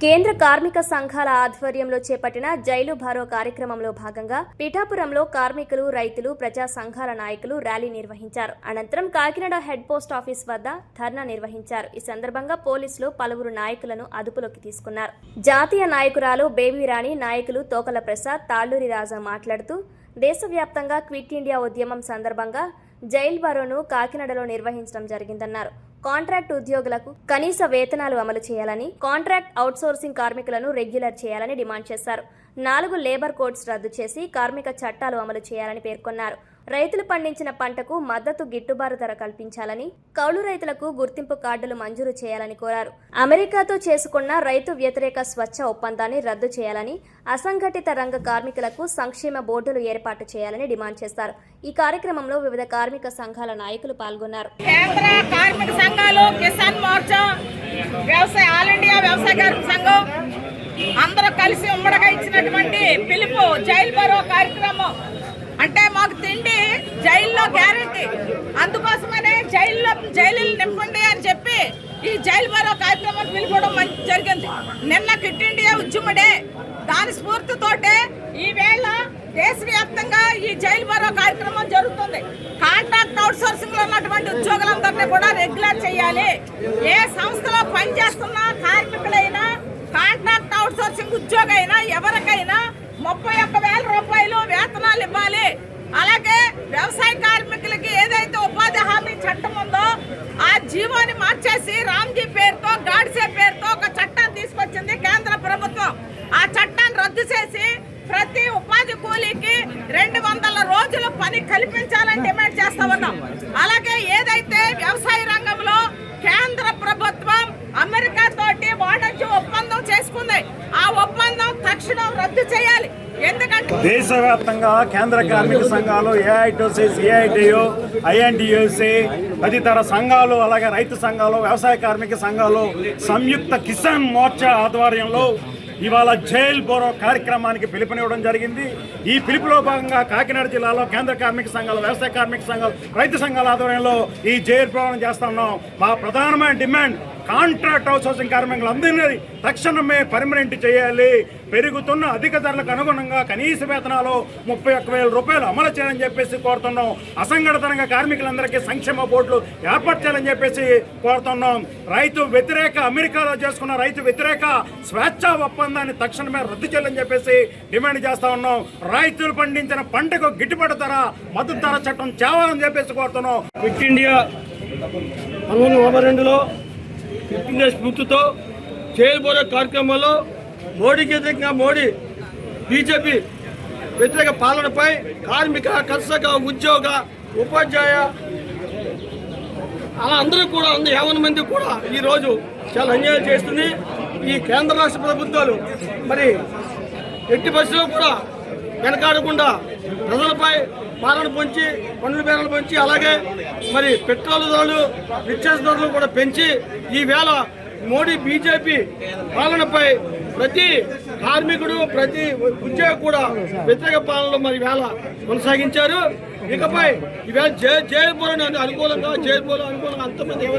కేంద్ర కార్మిక సంఘాల ఆధ్వర్యంలో చేపట్టిన జైలు భరో కార్యక్రమంలో భాగంగా పిఠాపురంలో కార్మికులు, రైతులు, ప్రజా సంఘాల నాయకులు ర్యాలీ నిర్వహించారు. అనంతరం కాకినాడ హెడ్ పోస్ట్ ఆఫీస్ వద్ద ధర్నా నిర్వహించారు. ఈ సందర్భంగా పోలీసులు పలువురు నాయకులను అదుపులోకి తీసుకున్నారు. జాతీయ నాయకురాలు బేబీరాణి, నాయకులు తోకల ప్రసాద్, తాళ్లూరి రాజా మాట్లాడుతూ దేశవ్యాప్తంగా క్విట్ ఇండియా ఉద్యమం సందర్భంగా జైల్ భరోను కాకినాడలో నిర్వహించడం జరిగిందన్నారు. కాంట్రాక్ట్ ఉద్యోగులకు కనీస వేతనాలు అమలు చేయాలని, కాంట్రాక్ట్ అవుట్సోర్సింగ్ కార్మికులను రెగ్యులర్ చేయాలని డిమాండ్ చేశారు. 4 లేబర్ కోడ్స్ రద్దు చేసి కార్మిక చట్టాలు అమలు చేయాలని పేర్కొన్నారు. రైతులు పండించిన పంటకు మద్దతు గిట్టుబాటు ధర కల్పించాలని, కౌలు రైతులకు గుర్తింపు కార్డులు మంజూరు చేయాలని కోరారు. అమెరికాతో చేసుకున్న రైతు వ్యతిరేక స్వచ్ఛ ఒప్పందాన్ని రద్దు చేయాలని, అసంఘటిత రంగ కార్మికులకు సంక్షేమ బోర్డులు ఏర్పాటు చేయాలని డిమాండ్ చేశారు. ఈ కార్యక్రమంలో వివిధ కార్మిక సంఘాల నాయకులు పాల్గొన్నారు. కేంద్ర కార్మిక సంఘాలు, కిసాన్ మోర్చా, వ్యవసాయ ఆల్ ఇండియా వ్యవసాయ కార్మిక సంఘం అందరూ కలిసి ఉమ్మడిగా ఇచ్చినటువంటి పిలుపు జైల్ భరో కార్యక్రమం. అంటే మాకు తిండి జైల్లో గ్యారెంటీ, అందుకోసమనే జైలు నింపండి అని చెప్పి ఈ జైల్ భరో కార్యక్రమం పిలుపుకోవడం జరిగింది. నిన్న క్విట్ ఇండియా ఉద్యమడే, దాని స్ఫూర్తితోటే ఈవేళ దేశవ్యాప్తంగా ఈ జైల్ భరో కార్యక్రమం జరుగుతుంది. కాంట్రాక్ట్ అవుట్ సోర్సింగ్ లో ఉన్నటువంటి ఉద్యోగులందరినీ కూడా రెగ్యులర్ చేయాలి. ఏ సంస్థలో పనిచేస్తున్న కార్మికులైనా, కాంట్రాక్ట్ అవుట్ సోర్సింగ్ ఉద్యోగైనా ఎవరికైనా 31,000 రూపాయలు వేతనాలు ఇవ్వాలి. అలాగే వ్యవసాయ కార్మికులకి ఏదైతే ఉపాధి హామీ చట్టం ఉందో ఆ జీవోని మార్చేసి రామ్జీ పేరుతో, గాడ్సే పేరుతో ఒక చట్టాన్ని తీసుకొచ్చింది కేంద్ర ప్రభుత్వం. ఆ చట్టాన్ని రద్దు చేసి ప్రతి ఉపాధి కూలీకి 200 రోజులు పని కల్పించాలని డిమాండ్ చేస్తా ఉన్నాం. అలాగే ఏదైతే వ్యవసాయ రంగంలో కేంద్ర ప్రభుత్వం అమెరికా తోటి వాణిజ్య ఒప్పందం చేసుకుంది, ఆ ఒప్పందం తక్షణం రద్దు చేయాలి. ఎందుకంటే దేశవ్యాప్తంగా కేంద్ర కార్మిక సంఘాలు, ఏఐటిఓసిస్, ఏఐటియు, ఐఎన్టీయూసీ తదితర సంఘాలు, అలాగే రైతు సంఘాలు, వ్యవసాయ కార్మిక సంఘాలు సంయుక్త కిసాన్ మోర్చా ఆధ్వర్యంలో ఇవాళ జైల్ భరో కార్యక్రమానికి పిలుపునివ్వడం జరిగింది. ఈ పిలుపులో భాగంగా కాకినాడ జిల్లాలో కేంద్ర కార్మిక సంఘాలు, వ్యవసాయ కార్మిక సంఘాలు, రైతు సంఘాల ఆధ్వర్యంలో ఈ జైలు భరో చేస్తా ఉన్నాం. మా ప్రధానమైన డిమాండ్ కాంట్రాక్ట్ అవుట్సోర్సింగ్ కార్మికులందరినీ తక్షణమే పర్మనెంట్ చేయాలి. పెరుగుతున్న అధిక ధరలకు అనుగుణంగా కనీస వేతనాలు 31,000 రూపాయలు అమలు చేయాలని చెప్పేసి కోరుతున్నాం. అసంఘటిత రంగ కార్మికులందరికీ సంక్షేమ బోర్డులు ఏర్పాటు చేయాలని చెప్పేసి కోరుతున్నాం. రైతు వ్యతిరేక, అమెరికాలో చేసుకున్న రైతు వ్యతిరేక స్వేచ్ఛా ఒప్పందాన్ని తక్షణమే రద్దు చేయాలని చెప్పేసి డిమాండ్ చేస్తా ఉన్నాం. రైతులు పండించిన పంటకు గిట్టుబాటు ధర, మద్దతు ధర చట్టం చేయాలని చెప్పేసి కోరుతున్నాం. క్విట్ ఇండియా 1992లో క్విట్ ఇండియా స్ఫూర్తితో జైలు భరో కార్యక్రమంలో మోడీకి వ్యతిరేకంగా, బీజేపీ వ్యతిరేక పాలనపై కార్మిక, కర్షక, ఉద్యోగ, ఉపాధ్యాయ అలా అందరూ కూడా 50 మంది కూడా ఈరోజు చాలా అన్యాయం చేస్తుంది. ఈ కేంద్ర రాష్ట్ర ప్రభుత్వాలు మరి ఎట్టి పరిస్థితుల్లో కూడా వెనకాడకుండా ప్రజలపై పాలన పొంచి, పన్నుల బేరాలు పెంచి, అలాగే మరి పెట్రోల్ ధరలు, నిత్యావసర ధరలు కూడా పెంచి ఈవేళ మోడీ బీజేపీ పాలనపై ప్రతి కార్మికుడు, ప్రతి ఉద్యోగి కూడా వ్యతిరేక పాలనలో మరి వేళ కొనసాగించారు. ఇకపై ఈవేళ జైలు భరోకి అనుకూలంగా, జైలు భరోకి అనుకూలంగా అంతమంది